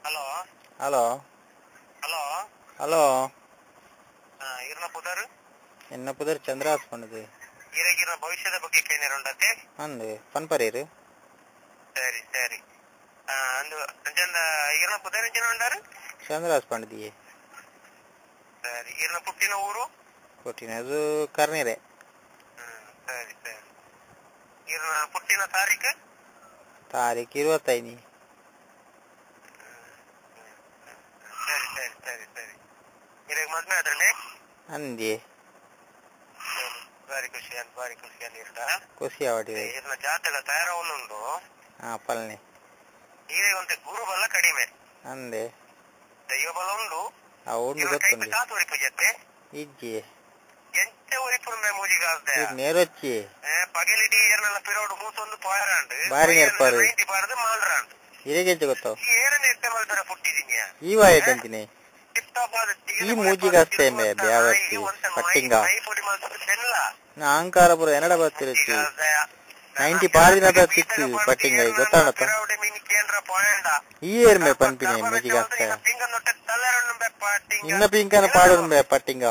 hello hello hello hello ಇರ್ನ ಪುದರ್ ಎನ್ನ ಪುದರ್ ಚಂದ್ರ ಹಾಸ್ಕೊಂಡಿದ್ದೆ ಈಗಿನ ಭವಿಷ್ಯದ ಬಗ್ಗೆ ಕೇಳಿರುಂಡತೆ ಅಂದೆ ಪನ್ಪರೇರು ಸರಿ ಸರಿ ಅಂದು ಅಂಜಂದ ಇರ್ನ ಪುದರ್ ಎಂಜಿನ ಉಂಡಾರು ಚಂದ್ರ ಹಾಸ್ಕೊಂಡಿದ್ದೀಯ ಸರಿ ಇರ್ನ ಪುಟ್ಟಿನ ಊರು ಕೊಟ್ಟಿನದು ಕರ್ನೀರೆ ಸರಿ ಸರಿ ಇರ್ನ ಪುಟ್ಟಿನ ತಾರೀಖು ತಾರೀಖು 25 ಸರಿ ಸರಿ ಸರಿ ಸರಿ ಇವಾಗ ಮದ್ವೆ ಆದ್ರಲ್ಲಿ ಅಂದೆ ಭಾರಿ ಖುಷಿಯಲ್ಲಿ ಇರ್ತ ಖುಷಿ ಆವಡಿ ಇರ್ನ ಜಾತಕ ತಯಾರವನ್ನುಂಟು ಪಲ್ನೆ ಈಗ ಒಂದು ಗುರುಬಲ ಕಡಿಮೆ ಅಂದೆ ದೈವಬಲ ಉಂಡು ಉಂಡು ಗೊತ್ತುಂಡು ತಾತುರಿಪು ಜೊತೆ ಇಜ್ಜಿ ಎಂತ ಒರಿಪುಂಡೆ ಮೂಜಿಗಾಲ್ದೆ ನೇರೊಚ್ಚಿ ಪಗಲಿಡಿ ಏರ್ನೆಲ್ಲ ಪಿರೋಡು ಮೂಸೊಂದು ಪಾಯರಾಂಡು ಬಾರಿ ನೆರ್ಪಾರು 90 ಬಾರದು ಮಾಲ್ರಾಂಡು ಇರೆಗೆಂಚ ಗೊತ್ತಾವ ಏರನ್ನ ಇಷ್ಟ ಮಾಡ್ತಾರೆ ಪುಟ್ಟಿದೀನಿ ಈ ವಾಯದಂತಿನಿ ಈ ಮೂಜಿಗಷ್ಟೇ ಬ್ಯಾವತ್ತಿ ಪಟ್ಟಿಂಗ ನಾ ಅಹಂಕಾರ ಪುರ ಎನಡ ಬರ್ತಿರುತ್ತಿ 90 ಪಾರಿನ ಬರ್ತಿತ್ತು ಪಟ್ಟಿಂಗ ಗೊತ್ತಾಣತ್ತ ಈ ಏರ್ಮೆ ಪನ್ಪಿನಿ ಮೂಜಿಗಷ್ಟೇ ಇನ್ನ ಪಿಂಕನ ಪಾಡು ಪಟ್ಟಿಂಗ